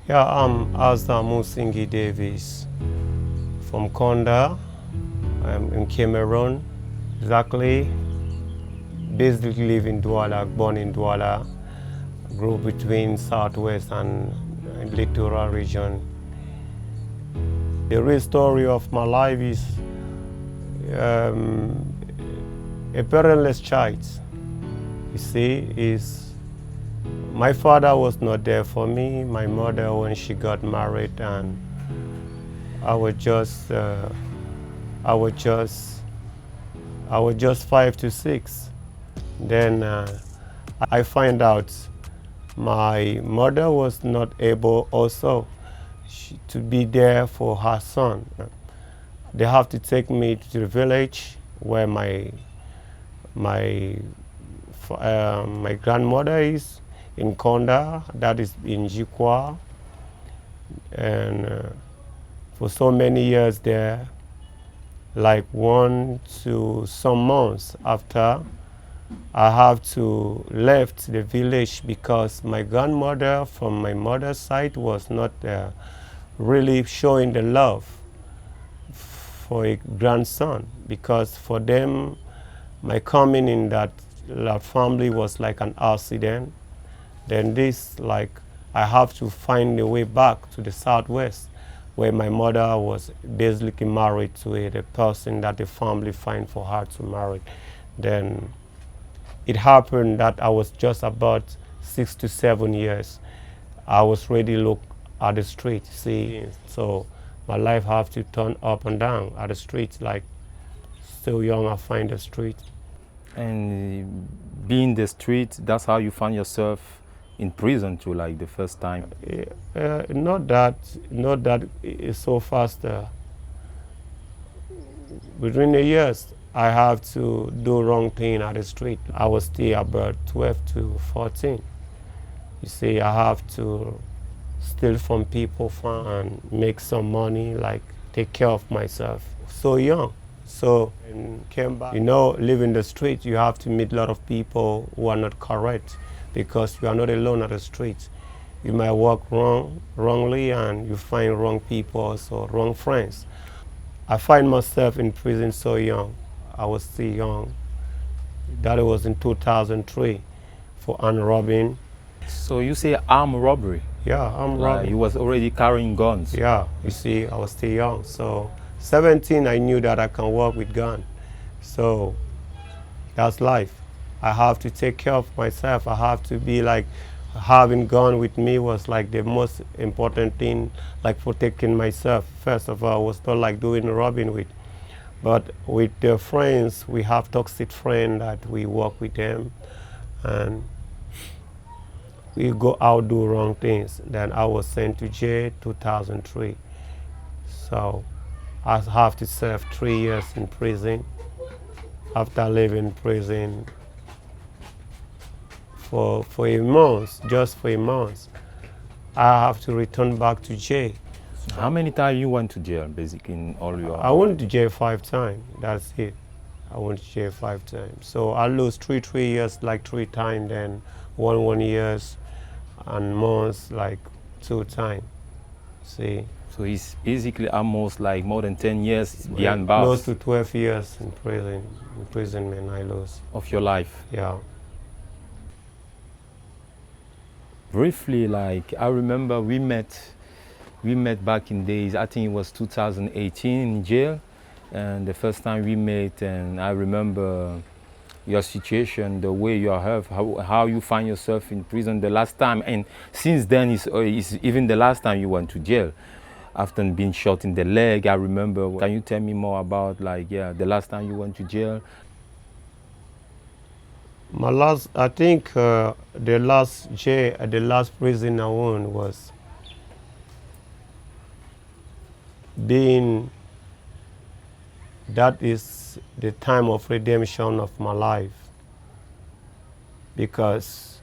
Yeah, I'm Asda Moussinghi Davis from Konda. I'm in Cameroon. Exactly. Basically live in Douala, born in Douala. Grew between Southwest and Littoral region. The real story of my life is um, a parentless child. You see, is my father was not there for me. My mother, when she got married, and I was just, uh, I was just, I was just 5 to 6. Then I find out my mother was not able also to be there for her son. They have to take me to the village where my my grandmother is in Konda, that is in Jikwa, and for so many years there, like 1 to some months after, I have to left the village because my grandmother from my mother's side was not really showing the love for a grandson, because for them my coming in that family was like an accident. Then this, like, I have to find a way back to the Southwest where my mother was basically married to the person that the family find for her to marry. Then it happened that I was just about 6 to 7 years. I was ready to look at the street, see. So my life have to turn up and down at the street. Like, still young, I find the street. And being the street, that's how you found yourself in prison too, like the first time. Not that it's so fast. Within the years, I have to do wrong thing at the street. I was still about 12 to 14. You see, I have to steal from people and make some money, like take care of myself. So young. So and came back. Living the street, you have to meet a lot of people who are not correct, because you are not alone at the street. You might walk wrongly, and you find wrong people, also wrong friends. I find myself in prison so young. I was still young. That was in 2003 for armed robbing. So you say armed robbery? Yeah, armed Like robbing. you was already carrying guns? Yeah, you see, I was still young. So 17, I knew that I can work with gun. So that's life. I have to take care of myself. I have to be like, having gun with me was like the most important thing, like protecting myself. First of all, I was not like doing robbing with. But with the friends, we have toxic friends that we work with them, and we go out do wrong things. Then I was sent to jail 2003. So I have to serve 3 years in prison. After leaving prison for a month, just for a month, I have to return back to jail. How many times you went to jail, basically, in all your... I went to jail 5 times. That's it. I went to jail 5 times. So I lost 3 years, like 3 times, then 1 years, and months, like 2 times. See. So it's basically almost like more than 10 years behind bars. Close to 12 years in prison. Imprisonment I lost. Of your life. Yeah. Briefly, like I remember we met back in days. I think it was 2018 in jail, and the first time we met, and I remember your situation, the way you have, how you find yourself in prison the last time, and since then it's even the last time you went to jail after being shot in the leg. I remember. Can you tell me more about, like, the last time you went to jail? I think the last jail, the last prison I went was that is the time of redemption of my life, because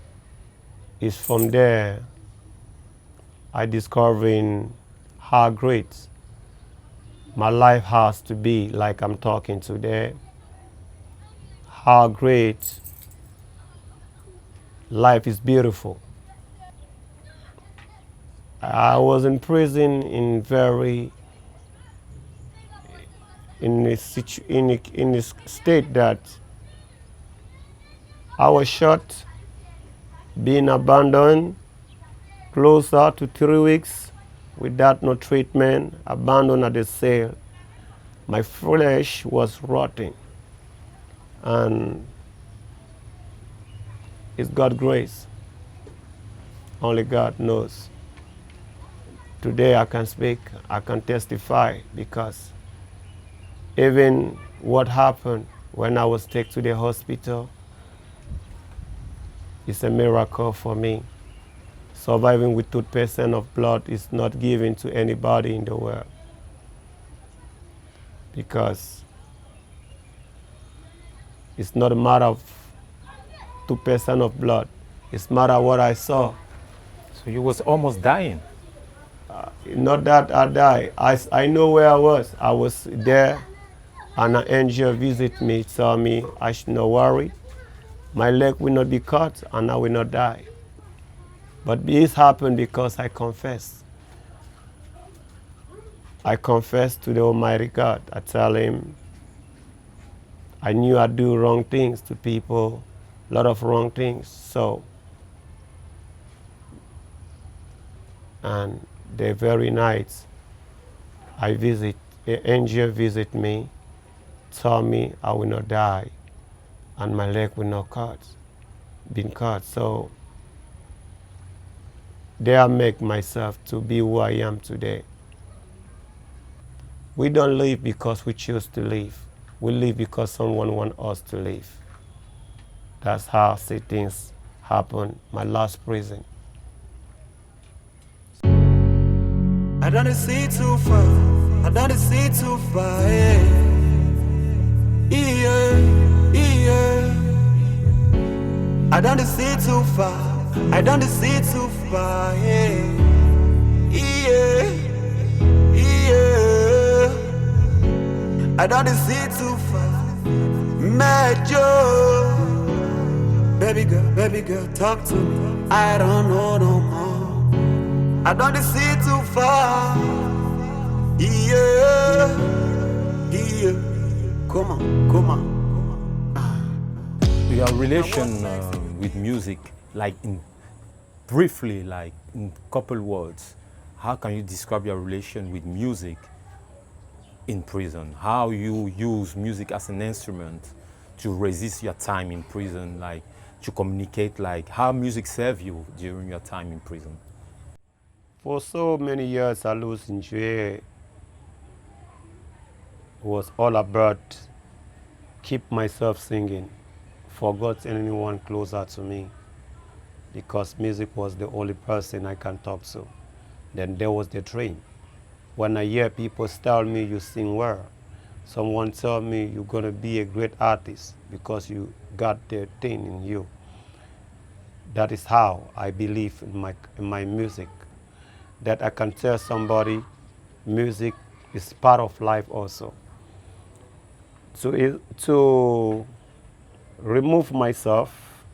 it's from there I discovering how great my life has to be, like I'm talking today, how great life is beautiful. I was in prison in a state that I was shot, being abandoned, closer to 3 weeks without no treatment, abandoned at the cell. My flesh was rotting, and it's God's grace. Only God knows. Today I can speak, I can testify, because even what happened when I was taken to the hospital is a miracle for me. Surviving with 2% of blood is not given to anybody in the world, because it's not a matter of 2% of blood. It's a matter of what I saw. So you was almost dying. Not that I died. I know where I was. I was there, and an angel visited me, told me I should not worry. My leg will not be cut, and I will not die. But this happened because I confessed. I confessed to the Almighty God. I tell Him I knew I do wrong things to people, a lot of wrong things. So, and the very night the angel visit me, told me I will not die, and my leg will not been cut. So, there I make myself to be who I am today. We don't live because we choose to live. We live because someone wants us to live. That's how things happen. My last prison. I don't see too far. I don't see too far. Yeah. Yeah. Yeah. I don't see too far. I don't see too far. Yeah. Yeah. Yeah. I don't see too far. Major. Baby girl, talk to me. I don't know no more. I don't see too far. Yeah, yeah. Come on. Your relation with music, like briefly, like in couple words, how can you describe your relation with music in prison? How you use music as an instrument to resist your time in prison, like to communicate, like how music served you during your time in prison? For so many years, I was in jail. It was all about keep myself singing, forgot anyone closer to me, because music was the only person I can talk to. Then there was the dream. When I hear people tell me you sing well, someone tell me you're gonna be a great artist because you got the thing in you. That is how I believe in my music. That I can tell somebody music is part of life also. To remove myself,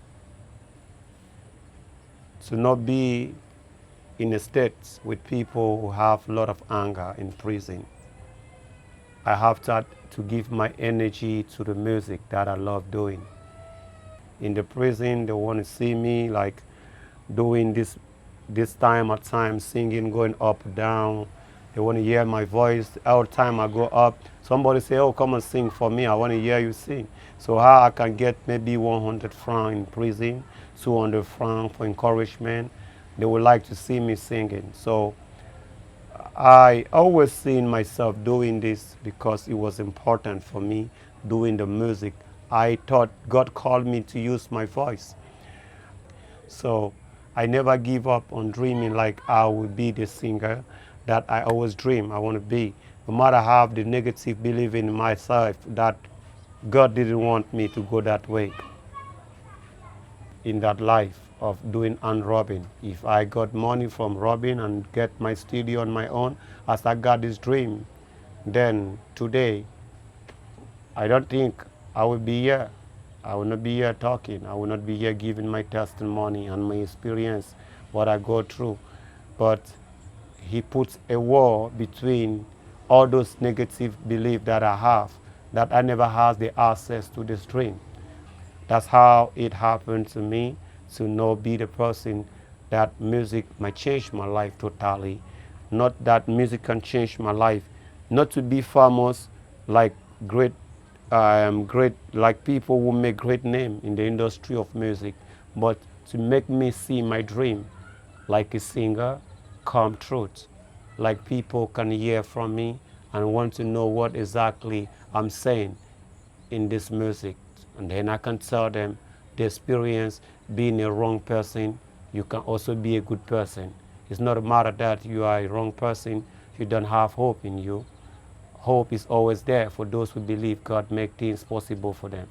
to not be in a state with people who have a lot of anger in prison, I have to give my energy to the music that I love doing. In the prison, they want to see me like doing this time at time, singing, going up, down. They want to hear my voice. Every time I go up, somebody say, oh, come and sing for me. I want to hear you sing. So how I can get maybe 100 francs in prison, 200 francs for encouragement. They would like to see me singing. So I always seen myself doing this because it was important for me, doing the music. I thought God called me to use my voice. So I never give up on dreaming like I will be the singer that I always dream I want to be. No matter how the negative belief in myself that God didn't want me to go that way. In that life of doing and robbing, if I got money from robbing and get my studio on my own, as I got this dream, then today I don't think I will be here. I will not be here talking. I will not be here giving my testimony and my experience, what I go through. But he puts a wall between all those negative beliefs that I have, that I never had the access to this dream. That's how it happened to me, to not be the person that music might change my life totally. Not that music can change my life, not to be famous like great like people who make great name in the industry of music, but to make me see my dream like a singer come true, like people can hear from me and want to know what exactly I'm saying in this music. And then I can tell them the experience being a wrong person, you can also be a good person. It's not a matter that you are a wrong person, you don't have hope in you. Hope is always there for those who believe God make things possible for them.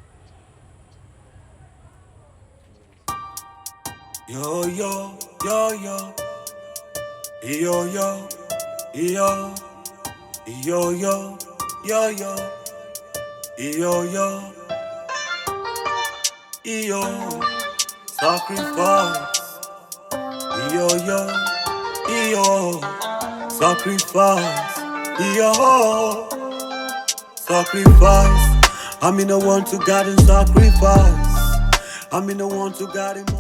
Yo, yo, yo, yo. Yo, yo, yo. Yo, yo, yo, yo. Yo, yo. Yo. Sacrifice. Yo, yo. Yo. Sacrifice. Yo. Sacrifice. I'm in the one to God and sacrifice. I'm in the one to God and